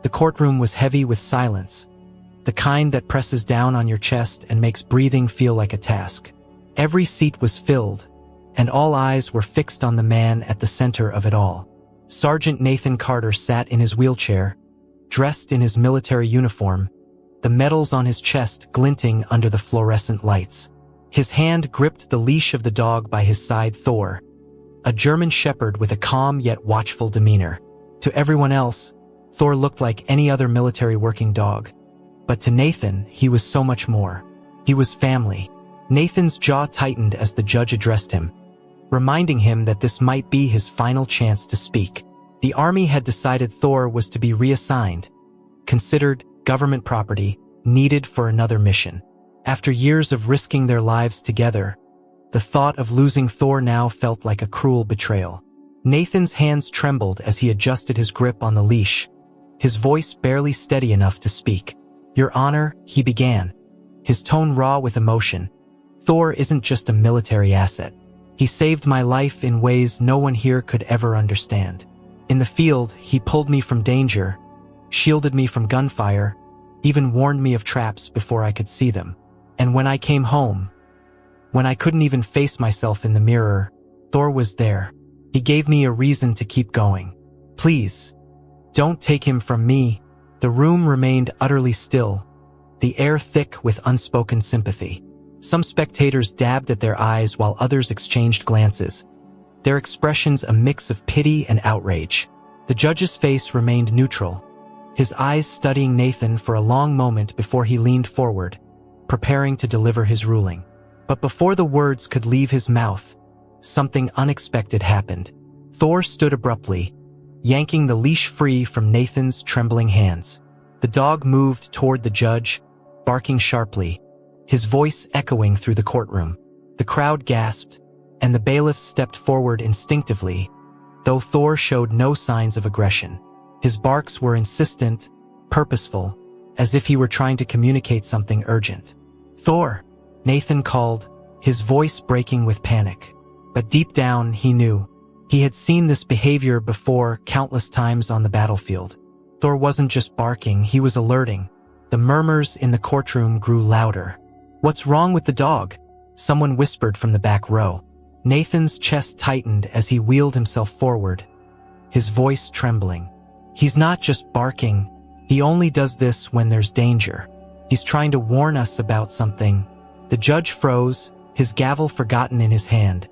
The courtroom was heavy with silence, the kind that presses down on your chest and makes breathing feel like a task. Every seat was filled, and all eyes were fixed on the man at the center of it all. Sergeant Nathan Carter sat in his wheelchair, dressed in his military uniform, the medals on his chest glinting under the fluorescent lights. His hand gripped the leash of the dog by his side, Thor, a German shepherd with a calm yet watchful demeanor. To everyone else, Thor looked like any other military working dog. But to Nathan, he was so much more. He was family. Nathan's jaw tightened as the judge addressed him, reminding him that this might be his final chance to speak. The army had decided Thor was to be reassigned, considered government property, needed for another mission. After years of risking their lives together, the thought of losing Thor now felt like a cruel betrayal. Nathan's hands trembled as he adjusted his grip on the leash, his voice barely steady enough to speak. "Your Honor," he began, his tone raw with emotion. "Thor isn't just a military asset. He saved my life in ways no one here could ever understand. In the field, he pulled me from danger, shielded me from gunfire, even warned me of traps before I could see them. And when I came home, when I couldn't even face myself in the mirror, Thor was there. He gave me a reason to keep going. Please, don't take him from me." The room remained utterly still, the air thick with unspoken sympathy. Some spectators dabbed at their eyes while others exchanged glances, their expressions a mix of pity and outrage. The judge's face remained neutral, his eyes studying Nathan for a long moment before he leaned forward, preparing to deliver his ruling. But before the words could leave his mouth, something unexpected happened. Thor stood abruptly, yanking the leash free from Nathan's trembling hands. The dog moved toward the judge, barking sharply, his voice echoing through the courtroom. The crowd gasped, and the bailiff stepped forward instinctively, though Thor showed no signs of aggression. His barks were insistent, purposeful, as if he were trying to communicate something urgent. "Thor," Nathan called, his voice breaking with panic. But deep down, he knew. He had seen this behavior before countless times on the battlefield. Thor wasn't just barking, he was alerting. The murmurs in the courtroom grew louder. "What's wrong with the dog?" someone whispered from the back row. Nathan's chest tightened as he wheeled himself forward, his voice trembling. "He's not just barking. He only does this when there's danger. He's trying to warn us about something." The judge froze, his gavel forgotten in his hand,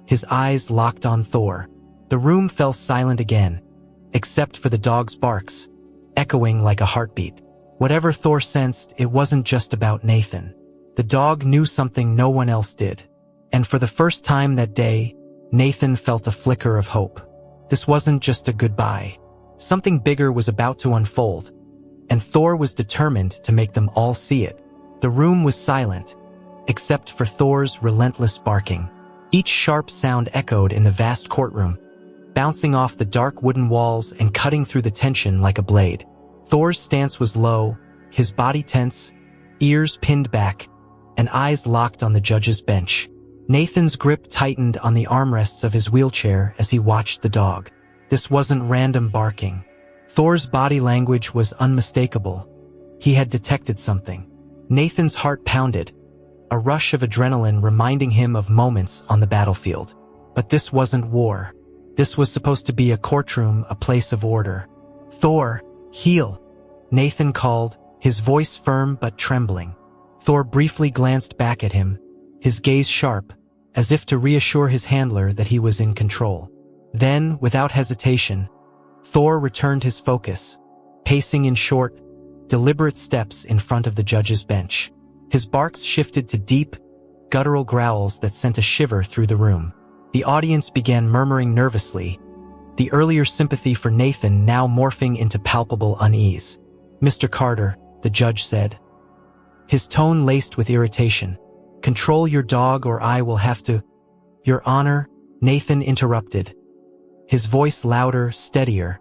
his eyes locked on Thor. The room fell silent again, except for the dog's barks, echoing like a heartbeat. Whatever Thor sensed, it wasn't just about Nathan. The dog knew something no one else did. And for the first time that day, Nathan felt a flicker of hope. This wasn't just a goodbye. Something bigger was about to unfold, and Thor was determined to make them all see it. The room was silent, except for Thor's relentless barking. Each sharp sound echoed in the vast courtroom, bouncing off the dark wooden walls and cutting through the tension like a blade. Thor's stance was low, his body tense, ears pinned back, and eyes locked on the judge's bench. Nathan's grip tightened on the armrests of his wheelchair as he watched the dog. This wasn't random barking. Thor's body language was unmistakable. He had detected something. Nathan's heart pounded, a rush of adrenaline reminding him of moments on the battlefield. But this wasn't war. This was supposed to be a courtroom, a place of order. "Thor, heel," Nathan called, his voice firm but trembling. Thor briefly glanced back at him, his gaze sharp, as if to reassure his handler that he was in control. Then, without hesitation, Thor returned his focus, pacing in short, deliberate steps in front of the judge's bench. His barks shifted to deep, guttural growls that sent a shiver through the room. The audience began murmuring nervously, the earlier sympathy for Nathan now morphing into palpable unease. "Mr. Carter," the judge said, his tone laced with irritation, "control your dog or I will have to—" "Your Honor," Nathan interrupted, his voice louder, steadier,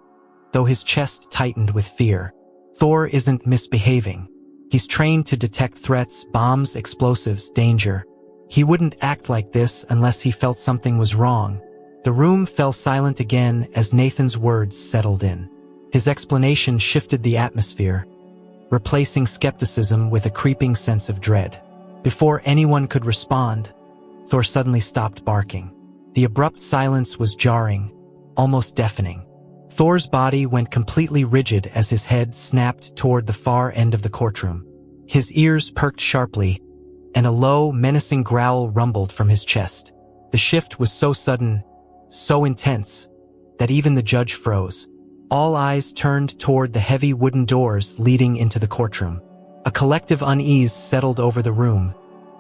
though his chest tightened with fear. "Thor isn't misbehaving. He's trained to detect threats, bombs, explosives, danger. He wouldn't act like this unless he felt something was wrong." The room fell silent again as Nathan's words settled in. His explanation shifted the atmosphere, replacing skepticism with a creeping sense of dread. Before anyone could respond, Thor suddenly stopped barking. The abrupt silence was jarring, almost deafening. Thor's body went completely rigid as his head snapped toward the far end of the courtroom. His ears perked sharply, and a low, menacing growl rumbled from his chest. The shift was so sudden, so intense, that even the judge froze. All eyes turned toward the heavy wooden doors leading into the courtroom. A collective unease settled over the room,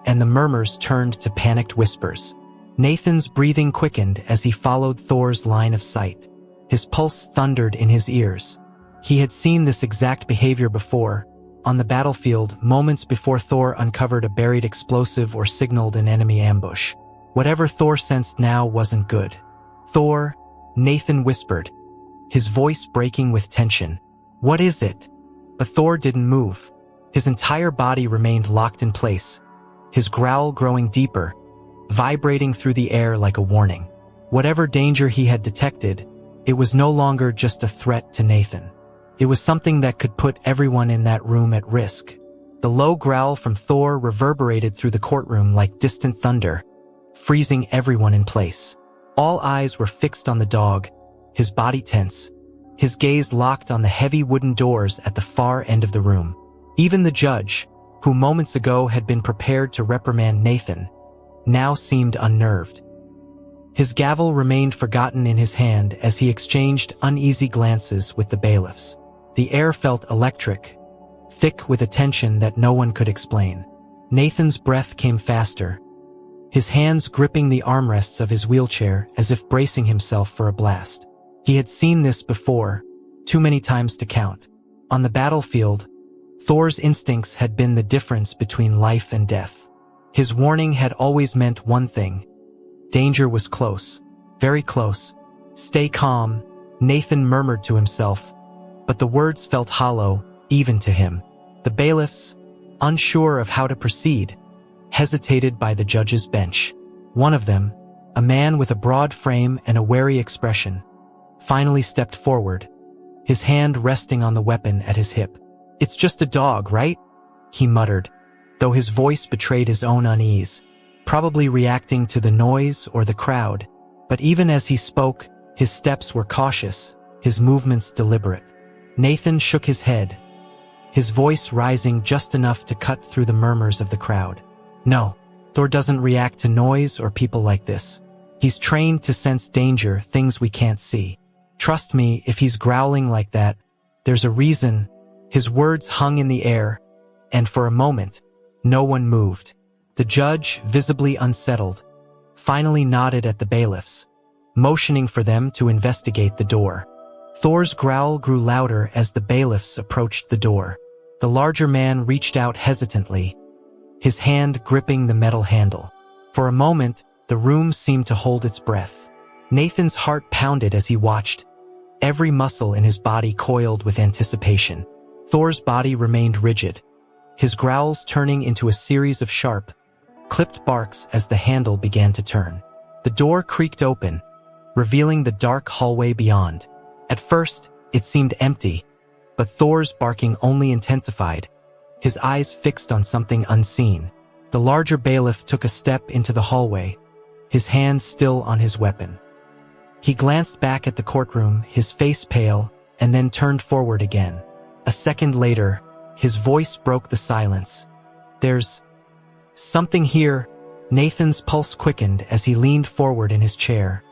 and the murmurs turned to panicked whispers. Nathan's breathing quickened as he followed Thor's line of sight. His pulse thundered in his ears. He had seen this exact behavior before, on the battlefield, moments before Thor uncovered a buried explosive or signaled an enemy ambush. Whatever Thor sensed now wasn't good. "Thor," Nathan whispered, his voice breaking with tension. "What is it?" But Thor didn't move. His entire body remained locked in place, his growl growing deeper, vibrating through the air like a warning. Whatever danger he had detected, it was no longer just a threat to Nathan. It was something that could put everyone in that room at risk. The low growl from Thor reverberated through the courtroom like distant thunder, freezing everyone in place. All eyes were fixed on the dog, his body tense, his gaze locked on the heavy wooden doors at the far end of the room. Even the judge, who moments ago had been prepared to reprimand Nathan, now seemed unnerved. His gavel remained forgotten in his hand as he exchanged uneasy glances with the bailiffs. The air felt electric, thick with a tension that no one could explain. Nathan's breath came faster, his hands gripping the armrests of his wheelchair as if bracing himself for a blast. He had seen this before, too many times to count. On the battlefield, Thor's instincts had been the difference between life and death. His warning had always meant one thing: danger was close, very close. "Stay calm," Nathan murmured to himself, but the words felt hollow, even to him. The bailiffs, unsure of how to proceed, hesitated by the judge's bench. One of them, a man with a broad frame and a wary expression, finally stepped forward, his hand resting on the weapon at his hip. "It's just a dog, right?" he muttered, though his voice betrayed his own unease, probably reacting to the noise or the crowd. But even as he spoke, his steps were cautious, his movements deliberate. Nathan shook his head, his voice rising just enough to cut through the murmurs of the crowd. "No, Thor doesn't react to noise or people like this. He's trained to sense danger, things we can't see. Trust me, if he's growling like that, there's a reason." His words hung in the air, and for a moment, no one moved. The judge, visibly unsettled, finally nodded at the bailiffs, motioning for them to investigate the door. Thor's growl grew louder as the bailiffs approached the door. The larger man reached out hesitantly, his hand gripping the metal handle. For a moment, the room seemed to hold its breath. Nathan's heart pounded as he watched, every muscle in his body coiled with anticipation. Thor's body remained rigid, his growls turning into a series of sharp, clipped barks as the handle began to turn. The door creaked open, revealing the dark hallway beyond. At first, it seemed empty, but Thor's barking only intensified, his eyes fixed on something unseen. The larger bailiff took a step into the hallway, his hand still on his weapon. He glanced back at the courtroom, his face pale, and then turned forward again. A second later, his voice broke the silence. "There's something here." Nathan's pulse quickened as he leaned forward in his chair,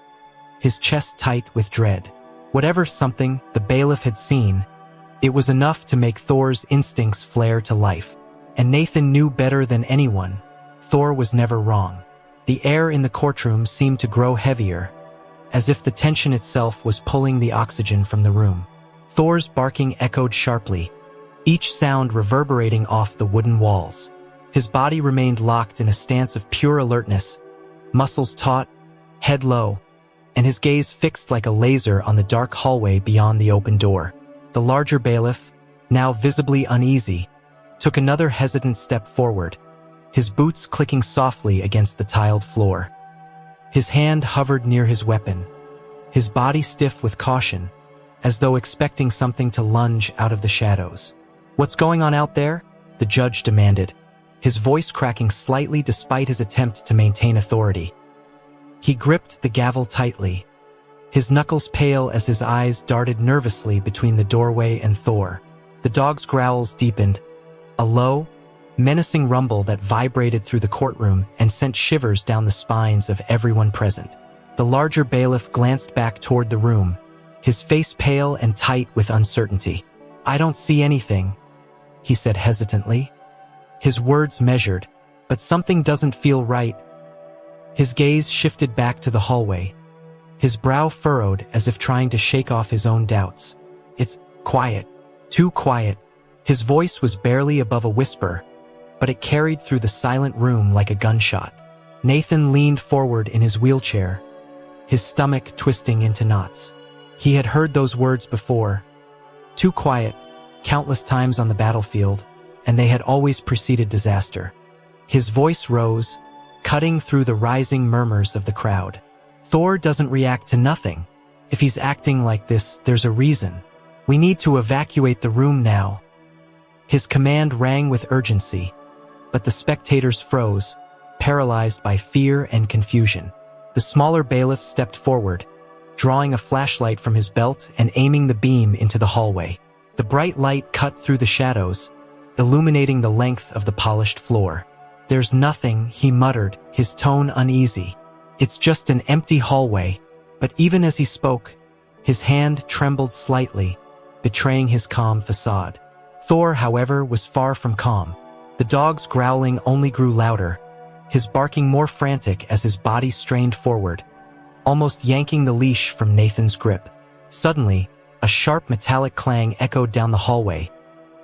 his chest tight with dread. Whatever something the bailiff had seen, it was enough to make Thor's instincts flare to life. And Nathan knew better than anyone, Thor was never wrong. The air in the courtroom seemed to grow heavier, as if the tension itself was pulling the oxygen from the room. Thor's barking echoed sharply, each sound reverberating off the wooden walls. His body remained locked in a stance of pure alertness, muscles taut, head low, and his gaze fixed like a laser on the dark hallway beyond the open door. The larger bailiff, now visibly uneasy, took another hesitant step forward, his boots clicking softly against the tiled floor. His hand hovered near his weapon, his body stiff with caution, as though expecting something to lunge out of the shadows. "What's going on out there?" the judge demanded, his voice cracking slightly despite his attempt to maintain authority. He gripped the gavel tightly, his knuckles pale as his eyes darted nervously between the doorway and Thor. The dog's growls deepened, a low, menacing rumble that vibrated through the courtroom and sent shivers down the spines of everyone present. The larger bailiff glanced back toward the room, his face pale and tight with uncertainty. "I don't see anything," he said hesitantly, his words measured, "but something doesn't feel right." His gaze shifted back to the hallway, his brow furrowed as if trying to shake off his own doubts. "It's quiet. Too quiet." His voice was barely above a whisper, but it carried through the silent room like a gunshot. Nathan leaned forward in his wheelchair, his stomach twisting into knots. He had heard those words before. Too quiet, countless times on the battlefield, and they had always preceded disaster. His voice rose, cutting through the rising murmurs of the crowd. "Thor doesn't react to nothing. If he's acting like this, there's a reason. We need to evacuate the room now." His command rang with urgency, but the spectators froze, paralyzed by fear and confusion. The smaller bailiff stepped forward, drawing a flashlight from his belt and aiming the beam into the hallway. The bright light cut through the shadows, illuminating the length of the polished floor. "There's nothing," he muttered, his tone uneasy. "It's just an empty hallway." But even as he spoke, his hand trembled slightly, betraying his calm facade. Thor, however, was far from calm. The dog's growling only grew louder, his barking more frantic as his body strained forward, almost yanking the leash from Nathan's grip. Suddenly, a sharp metallic clang echoed down the hallway,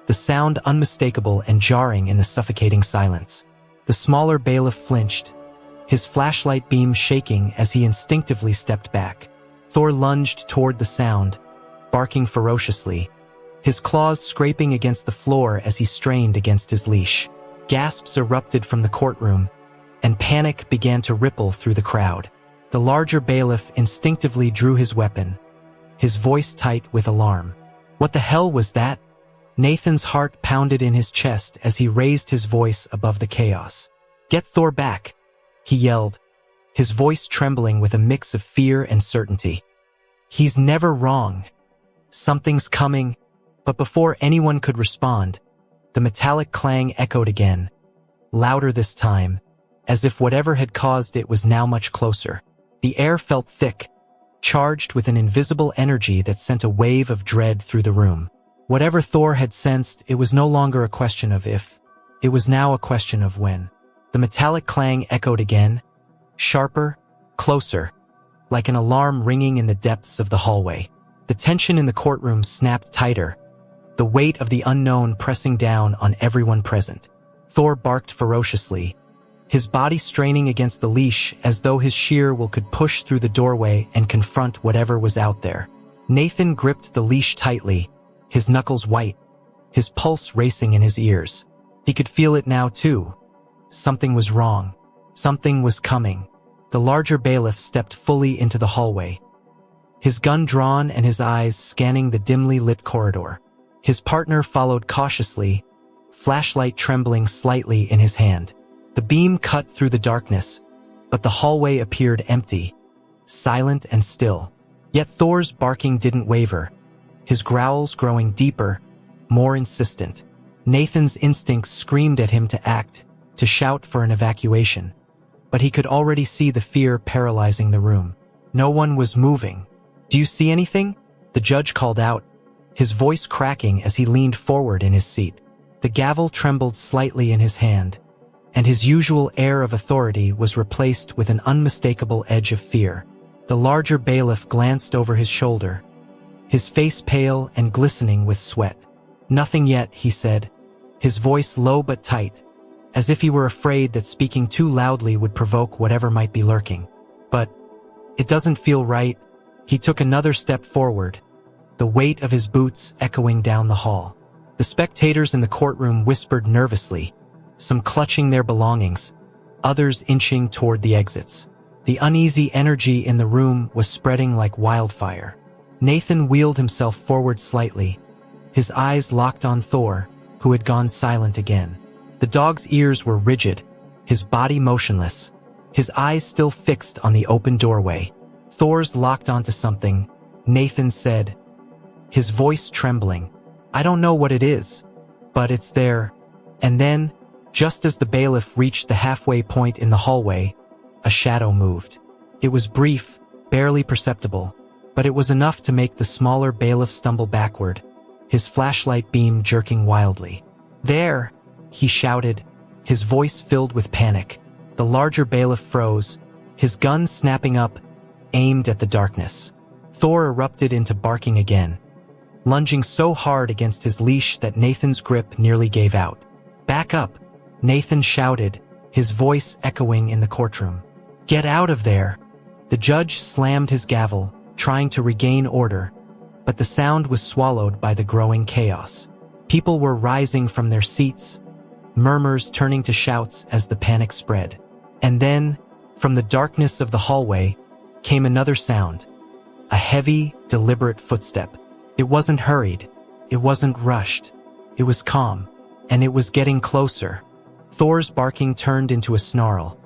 the sound unmistakable and jarring in the suffocating silence. The smaller bailiff flinched, his flashlight beam shaking as he instinctively stepped back. Thor lunged toward the sound, barking ferociously, his claws scraping against the floor as he strained against his leash. Gasps erupted from the courtroom, and panic began to ripple through the crowd. The larger bailiff instinctively drew his weapon, his voice tight with alarm. What the hell was that? Nathan's heart pounded in his chest as he raised his voice above the chaos. "Get Thor back," he yelled, his voice trembling with a mix of fear and certainty. "He's never wrong. Something's coming." But before anyone could respond, the metallic clang echoed again, louder this time, as if whatever had caused it was now much closer. The air felt thick, charged with an invisible energy that sent a wave of dread through the room. Whatever Thor had sensed, it was no longer a question of if, it was now a question of when. The metallic clang echoed again, sharper, closer, like an alarm ringing in the depths of the hallway. The tension in the courtroom snapped tighter, the weight of the unknown pressing down on everyone present. Thor barked ferociously, his body straining against the leash as though his sheer will could push through the doorway and confront whatever was out there. Nathan gripped the leash tightly, his knuckles white, his pulse racing in his ears. He could feel it now too. Something was wrong. Something was coming. The larger bailiff stepped fully into the hallway, his gun drawn and his eyes scanning the dimly lit corridor. His partner followed cautiously, flashlight trembling slightly in his hand. The beam cut through the darkness, but the hallway appeared empty, silent and still. Yet Thor's barking didn't waver, his growls growing deeper, more insistent. Nathan's instincts screamed at him to act, to shout for an evacuation, but he could already see the fear paralyzing the room. No one was moving. "Do you see anything?" the judge called out, his voice cracking as he leaned forward in his seat. The gavel trembled slightly in his hand, and his usual air of authority was replaced with an unmistakable edge of fear. The larger bailiff glanced over his shoulder, his face pale and glistening with sweat. "Nothing yet," he said, his voice low but tight, as if he were afraid that speaking too loudly would provoke whatever might be lurking. "But it doesn't feel right." He took another step forward, the weight of his boots echoing down the hall. The spectators in the courtroom whispered nervously, some clutching their belongings, others inching toward the exits. The uneasy energy in the room was spreading like wildfire. Nathan wheeled himself forward slightly. His eyes locked on Thor, who had gone silent again. The dog's ears were rigid, his body motionless, his eyes still fixed on the open doorway. Thor's locked onto something, Nathan said, his voice trembling. I don't know what it is, but it's there. And then, just as the bailiff reached the halfway point in the hallway, a shadow moved. It was brief, barely perceptible, but it was enough to make the smaller bailiff stumble backward, his flashlight beam jerking wildly. There, he shouted, his voice filled with panic. The larger bailiff froze, his gun snapping up, aimed at the darkness. Thor erupted into barking again, lunging so hard against his leash that Nathan's grip nearly gave out. Back up, Nathan shouted, his voice echoing in the courtroom. Get out of there! The judge slammed his gavel, trying to regain order, but the sound was swallowed by the growing chaos. People were rising from their seats, murmurs turning to shouts as the panic spread. And then, from the darkness of the hallway, came another sound. A heavy, deliberate footstep. It wasn't hurried. It wasn't rushed. It was calm. And it was getting closer. Thor's barking turned into a snarl.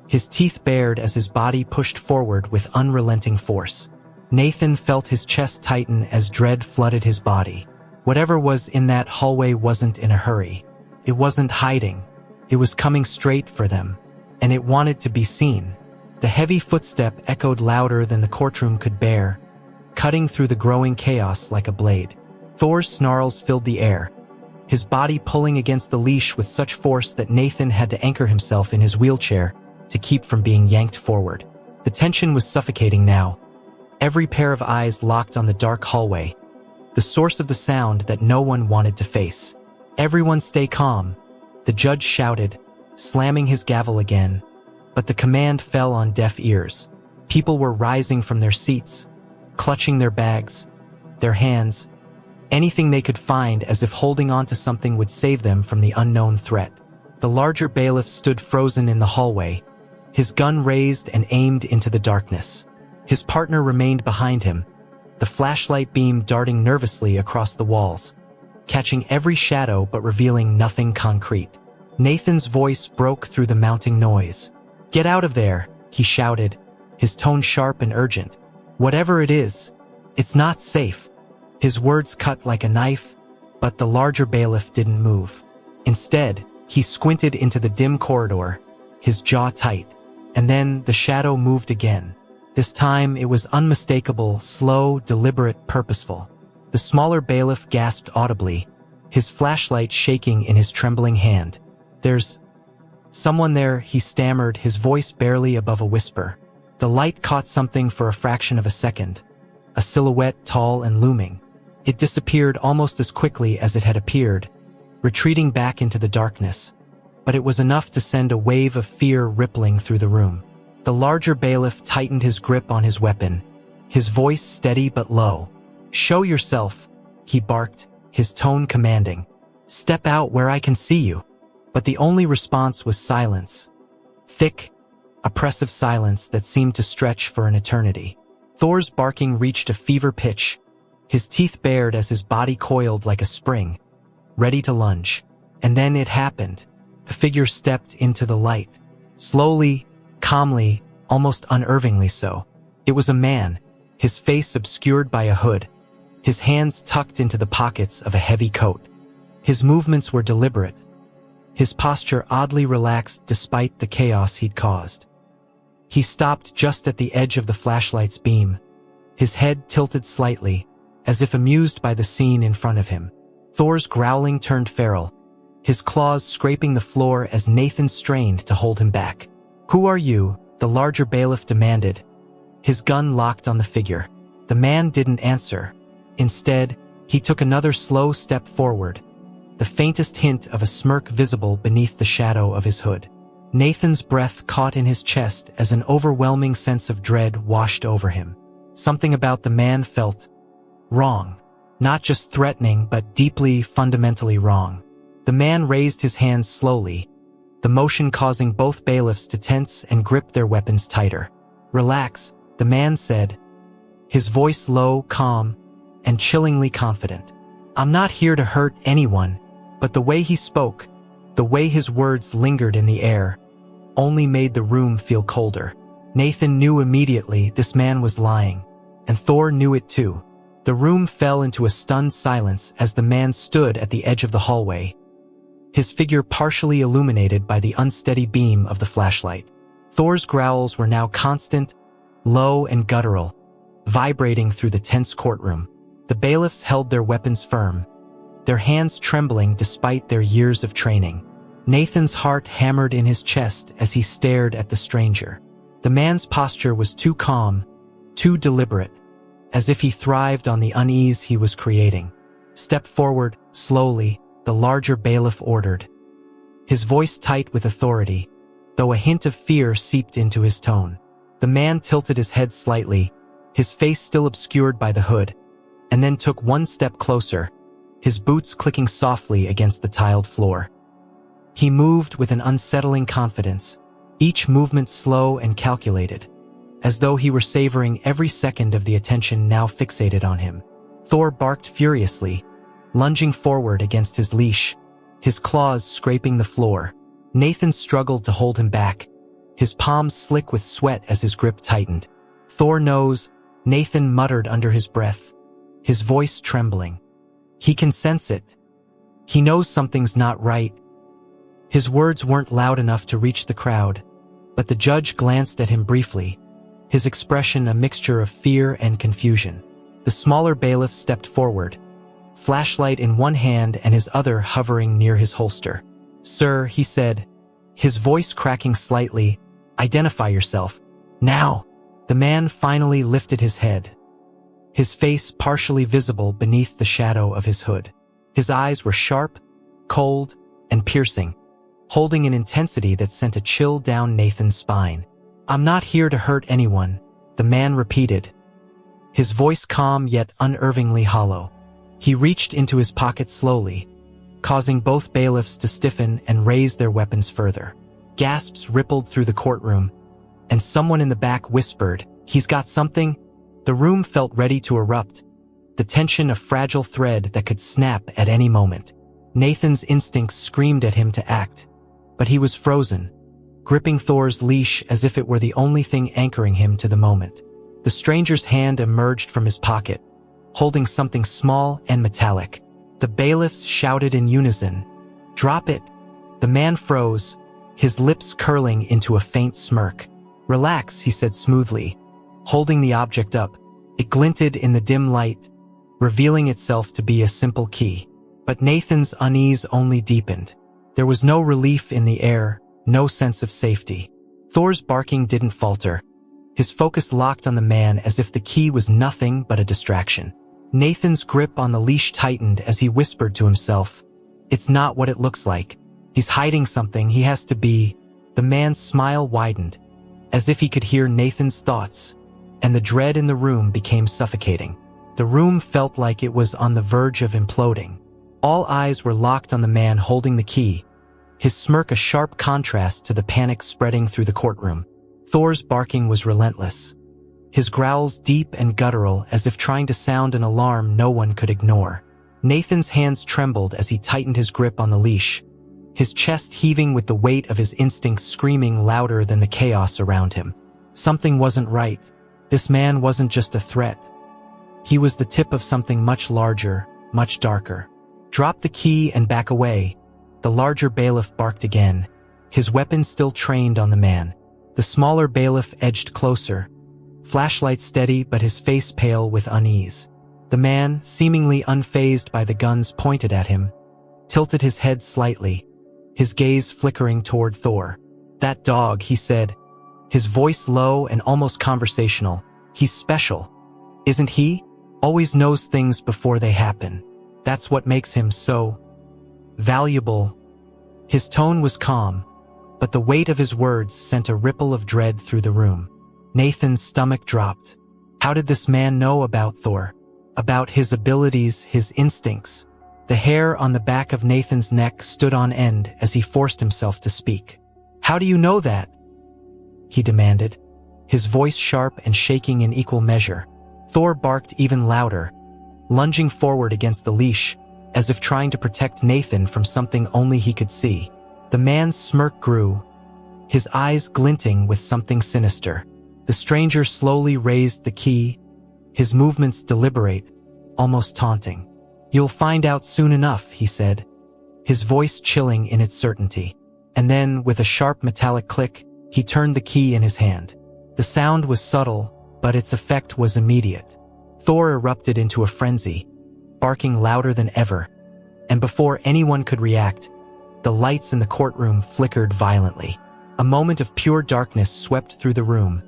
His teeth bared as his body pushed forward with unrelenting force. Nathan felt his chest tighten as dread flooded his body. Whatever was in that hallway wasn't in a hurry. It wasn't hiding. It was coming straight for them. And it wanted to be seen. The heavy footstep echoed louder than the courtroom could bear, cutting through the growing chaos like a blade. Thor's snarls filled the air, his body pulling against the leash with such force that Nathan had to anchor himself in his wheelchair to keep from being yanked forward. The tension was suffocating now. Every pair of eyes locked on the dark hallway, the source of the sound that no one wanted to face. Everyone stay calm, the judge shouted, slamming his gavel again. But the command fell on deaf ears. People were rising from their seats, clutching their bags, their hands, anything they could find as if holding on to something would save them from the unknown threat. The larger bailiff stood frozen in the hallway, his gun raised and aimed into the darkness. His partner remained behind him, the flashlight beam darting nervously across the walls, catching every shadow but revealing nothing concrete. Nathan's voice broke through the mounting noise. Get out of there, he shouted, his tone sharp and urgent. Whatever it is, it's not safe. His words cut like a knife, but the larger bailiff didn't move. Instead, he squinted into the dim corridor, his jaw tight, and then the shadow moved again. This time it was unmistakable, slow, deliberate, purposeful. The smaller bailiff gasped audibly, his flashlight shaking in his trembling hand. There's someone there, he stammered, his voice barely above a whisper. The light caught something for a fraction of a second, a silhouette tall and looming. It disappeared almost as quickly as it had appeared, retreating back into the darkness. But it was enough to send a wave of fear rippling through the room. The larger bailiff tightened his grip on his weapon, his voice steady but low. Show yourself, he barked, his tone commanding. Step out where I can see you. But the only response was silence. Thick, oppressive silence that seemed to stretch for an eternity. Thor's barking reached a fever pitch, his teeth bared as his body coiled like a spring, ready to lunge. And then it happened. A figure stepped into the light. Slowly, calmly, almost unnervingly so. It was a man, his face obscured by a hood, his hands tucked into the pockets of a heavy coat. His movements were deliberate, his posture oddly relaxed despite the chaos he'd caused. He stopped just at the edge of the flashlight's beam, his head tilted slightly, as if amused by the scene in front of him. Thor's growling turned feral, his claws scraping the floor as Nathan strained to hold him back. Who are you? The larger bailiff demanded, his gun locked on the figure. The man didn't answer. Instead, he took another slow step forward, the faintest hint of a smirk visible beneath the shadow of his hood. Nathan's breath caught in his chest as an overwhelming sense of dread washed over him. Something about the man felt wrong. Not just threatening, but deeply, fundamentally wrong. The man raised his hands slowly, the motion causing both bailiffs to tense and grip their weapons tighter. Relax, the man said, his voice low, calm, and chillingly confident. "I'm not here to hurt anyone," but the way he spoke, the way his words lingered in the air, only made the room feel colder. Nathan knew immediately this man was lying, and Thor knew it too. The room fell into a stunned silence as the man stood at the edge of the hallway, his figure partially illuminated by the unsteady beam of the flashlight. Thor's growls were now constant, low and guttural, vibrating through the tense courtroom. The bailiffs held their weapons firm, their hands trembling despite their years of training. Nathan's heart hammered in his chest as he stared at the stranger. The man's posture was too calm, too deliberate, as if he thrived on the unease he was creating. "Step forward, slowly," the larger bailiff ordered, his voice tight with authority, though a hint of fear seeped into his tone. The man tilted his head slightly, his face still obscured by the hood, and then took one step closer, his boots clicking softly against the tiled floor. He moved with an unsettling confidence, each movement slow and calculated, as though he were savoring every second of the attention now fixated on him. Thor barked furiously, lunging forward against his leash, his claws scraping the floor. Nathan struggled to hold him back, his palms slick with sweat as his grip tightened. "Thor knows," Nathan muttered under his breath, his voice trembling. "He can sense it. He knows something's not right." His words weren't loud enough to reach the crowd, but the judge glanced at him briefly, his expression a mixture of fear and confusion. The smaller bailiff stepped forward, flashlight in one hand and his other hovering near his holster. "Sir," he said, his voice cracking slightly, "identify yourself. Now." The man finally lifted his head, his face partially visible beneath the shadow of his hood. His eyes were sharp, cold, and piercing, holding an intensity that sent a chill down Nathan's spine. "I'm not here to hurt anyone," the man repeated, his voice calm yet unnervingly hollow. He reached into his pocket slowly, causing both bailiffs to stiffen and raise their weapons further. Gasps rippled through the courtroom, and someone in the back whispered, "He's got something." The room felt ready to erupt, the tension a fragile thread that could snap at any moment. Nathan's instincts screamed at him to act, but he was frozen, gripping Thor's leash as if it were the only thing anchoring him to the moment. The stranger's hand emerged from his pocket, holding something small and metallic. The bailiffs shouted in unison, "Drop it!" The man froze, his lips curling into a faint smirk. "Relax," he said smoothly, holding the object up. It glinted in the dim light, revealing itself to be a simple key. But Nathan's unease only deepened. There was no relief in the air, no sense of safety. Thor's barking didn't falter, his focus locked on the man as if the key was nothing but a distraction. Nathan's grip on the leash tightened as he whispered to himself, "It's not what it looks like. He's hiding something. He has to be." The man's smile widened, as if he could hear Nathan's thoughts, and the dread in the room became suffocating. The room felt like it was on the verge of imploding. All eyes were locked on the man holding the key, his smirk a sharp contrast to the panic spreading through the courtroom. Thor's barking was relentless, his growls deep and guttural as if trying to sound an alarm no one could ignore. Nathan's hands trembled as he tightened his grip on the leash, his chest heaving with the weight of his instincts screaming louder than the chaos around him. Something wasn't right. This man wasn't just a threat. He was the tip of something much larger, much darker. "Drop the key and back away," the larger bailiff barked again, his weapon still trained on the man. The smaller bailiff edged closer, flashlight steady but his face pale with unease. The man, seemingly unfazed by the guns pointed at him, tilted his head slightly, his gaze flickering toward Thor. "That dog," he said, his voice low and almost conversational. "He's special, isn't he? Always knows things before they happen. That's what makes him so valuable." His tone was calm, but the weight of his words sent a ripple of dread through the room. Nathan's stomach dropped. How did this man know about Thor? About his abilities, his instincts? The hair on the back of Nathan's neck stood on end as he forced himself to speak. "How do you know that?" he demanded, his voice sharp and shaking in equal measure. Thor barked even louder, lunging forward against the leash, as if trying to protect Nathan from something only he could see. The man's smirk grew, his eyes glinting with something sinister. The stranger slowly raised the key, his movements deliberate, almost taunting. "You'll find out soon enough," he said, his voice chilling in its certainty. And then, with a sharp metallic click, he turned the key in his hand. The sound was subtle, but its effect was immediate. Thor erupted into a frenzy, barking louder than ever, and before anyone could react, the lights in the courtroom flickered violently. A moment of pure darkness swept through the room,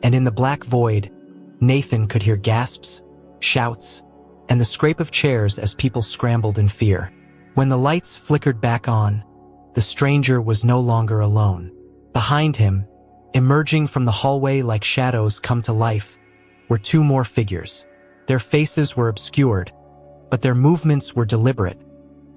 and in the black void, Nathan could hear gasps, shouts, and the scrape of chairs as people scrambled in fear. When the lights flickered back on, the stranger was no longer alone. Behind him, emerging from the hallway like shadows come to life, were two more figures. Their faces were obscured, but their movements were deliberate,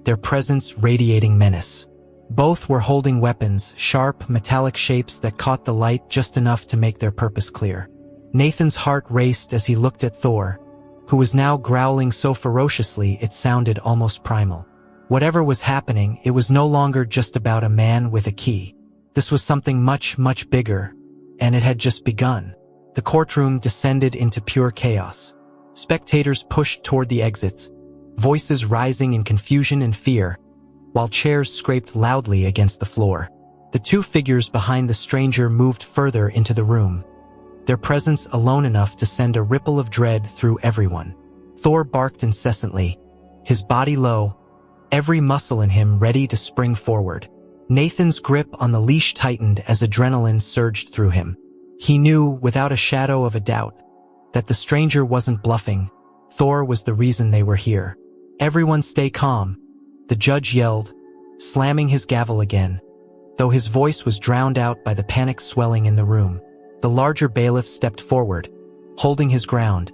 their presence radiating menace. Both were holding weapons, sharp, metallic shapes that caught the light just enough to make their purpose clear. Nathan's heart raced as he looked at Thor, who was now growling so ferociously it sounded almost primal. Whatever was happening, it was no longer just about a man with a key. This was something much, much bigger, and it had just begun. The courtroom descended into pure chaos. Spectators pushed toward the exits, voices rising in confusion and fear, while chairs scraped loudly against the floor. The two figures behind the stranger moved further into the room, their presence alone enough to send a ripple of dread through everyone. Thor barked incessantly, his body low, every muscle in him ready to spring forward. Nathan's grip on the leash tightened as adrenaline surged through him. He knew, without a shadow of a doubt, that the stranger wasn't bluffing. Thor was the reason they were here. "Everyone stay calm," the judge yelled, slamming his gavel again, though his voice was drowned out by the panic swelling in the room. The larger bailiff stepped forward, holding his ground,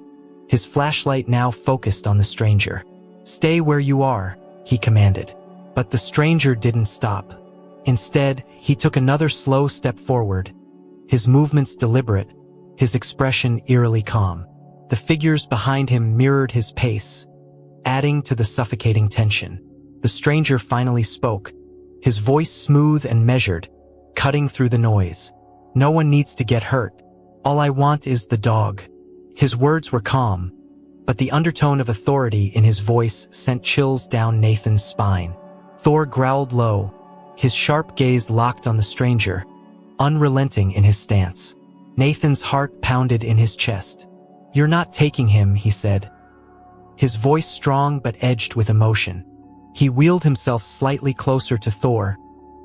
his flashlight now focused on the stranger. "Stay where you are," he commanded. But the stranger didn't stop. Instead, he took another slow step forward, his movements deliberate, his expression eerily calm. The figures behind him mirrored his pace, adding to the suffocating tension. The stranger finally spoke, his voice smooth and measured, cutting through the noise. "No one needs to get hurt. All I want is the dog." His words were calm, but the undertone of authority in his voice sent chills down Nathan's spine. Thor growled low, his sharp gaze locked on the stranger, unrelenting in his stance. Nathan's heart pounded in his chest. "You're not taking him," he said, his voice strong but edged with emotion. He wheeled himself slightly closer to Thor,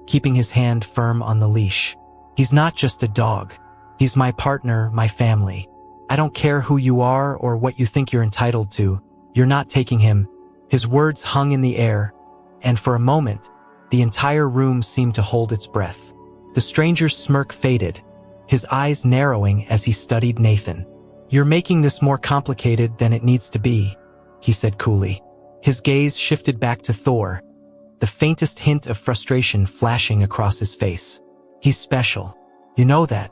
keeping his hand firm on the leash. "He's not just a dog. He's my partner, my family. I don't care who you are or what you think you're entitled to. You're not taking him." His words hung in the air, and for a moment, the entire room seemed to hold its breath. The stranger's smirk faded, his eyes narrowing as he studied Nathan. "You're making this more complicated than it needs to be," he said coolly. His gaze shifted back to Thor, the faintest hint of frustration flashing across his face. "He's special. You know that.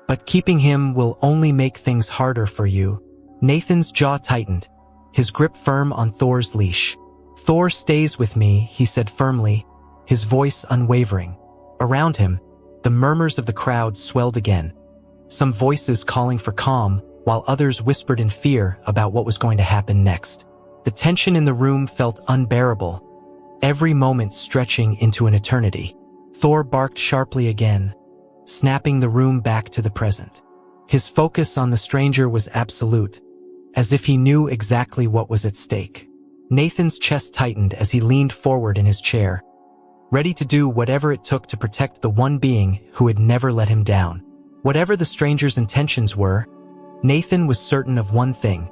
But keeping him will only make things harder for you." Nathan's jaw tightened, his grip firm on Thor's leash. "Thor stays with me," he said firmly, his voice unwavering. Around him, the murmurs of the crowd swelled again, some voices calling for calm, while others whispered in fear about what was going to happen next. The tension in the room felt unbearable, every moment stretching into an eternity. Thor barked sharply again, snapping the room back to the present. His focus on the stranger was absolute, as if he knew exactly what was at stake. Nathan's chest tightened as he leaned forward in his chair, ready to do whatever it took to protect the one being who had never let him down. Whatever the stranger's intentions were, Nathan was certain of one thing: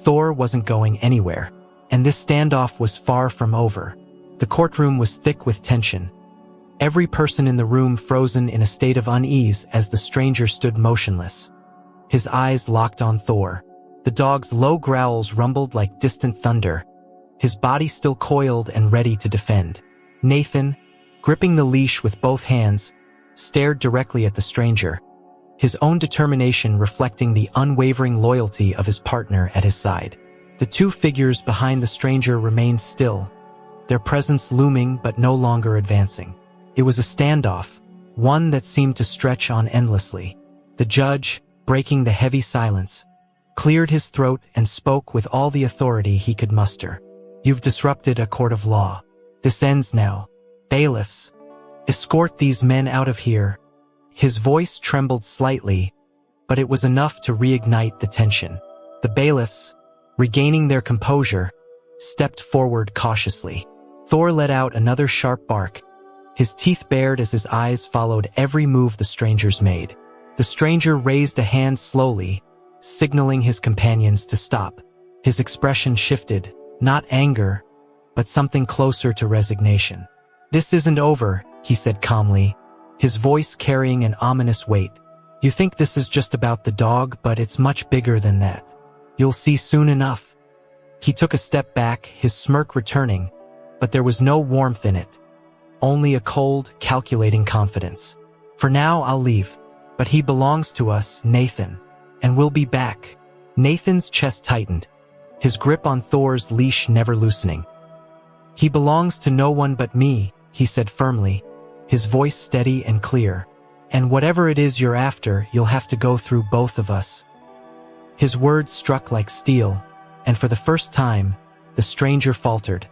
Thor wasn't going anywhere, and this standoff was far from over. The courtroom was thick with tension, every person in the room frozen in a state of unease as the stranger stood motionless, his eyes locked on Thor. The dog's low growls rumbled like distant thunder, his body still coiled and ready to defend. Nathan, gripping the leash with both hands, stared directly at the stranger, his own determination reflecting the unwavering loyalty of his partner at his side. The two figures behind the stranger remained still, their presence looming but no longer advancing. It was a standoff, one that seemed to stretch on endlessly. The judge, breaking the heavy silence, cleared his throat and spoke with all the authority he could muster. "You've disrupted a court of law. This ends now. Bailiffs, escort these men out of here." His voice trembled slightly, but it was enough to reignite the tension. The bailiffs, regaining their composure, stepped forward cautiously. Thor let out another sharp bark, his teeth bared as his eyes followed every move the strangers made. The stranger raised a hand slowly, signaling his companions to stop. His expression shifted, not anger, but something closer to resignation. "This isn't over," he said calmly, his voice carrying an ominous weight. "You think this is just about the dog, but it's much bigger than that. You'll see soon enough." He took a step back, his smirk returning, but there was no warmth in it, only a cold, calculating confidence. "For now, I'll leave, but he belongs to us, Nathan, and we'll be back." Nathan's chest tightened, his grip on Thor's leash never loosening. "He belongs to no one but me," he said firmly, his voice steady and clear. "And whatever it is you're after, you'll have to go through both of us." His words struck like steel, and for the first time, the stranger faltered,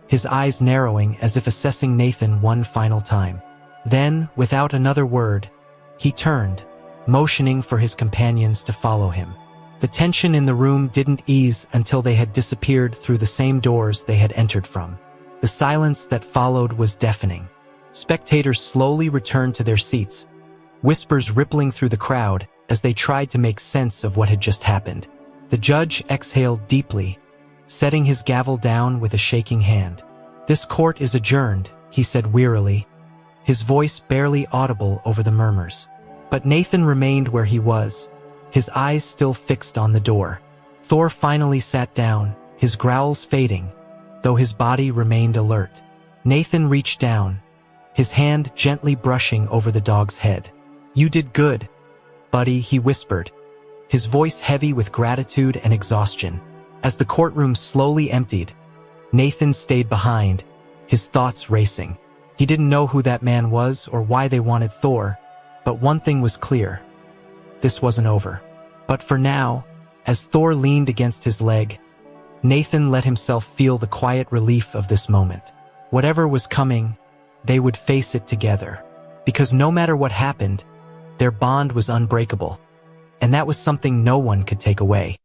his eyes narrowing as if assessing Nathan one final time. Then, without another word, he turned, motioning for his companions to follow him. The tension in the room didn't ease until they had disappeared through the same doors they had entered from. The silence that followed was deafening. Spectators slowly returned to their seats, whispers rippling through the crowd as they tried to make sense of what had just happened. The judge exhaled deeply, setting his gavel down with a shaking hand. "This court is adjourned," he said wearily, his voice barely audible over the murmurs. But Nathan remained where he was, his eyes still fixed on the door. Thor finally sat down, his growls fading, though his body remained alert. Nathan reached down, his hand gently brushing over the dog's head. "You did good, buddy," he whispered, his voice heavy with gratitude and exhaustion. As the courtroom slowly emptied, Nathan stayed behind, his thoughts racing. He didn't know who that man was or why they wanted Thor, but one thing was clear. This wasn't over. But for now, as Thor leaned against his leg, Nathan let himself feel the quiet relief of this moment. Whatever was coming, they would face it together. Because no matter what happened, their bond was unbreakable. And that was something no one could take away.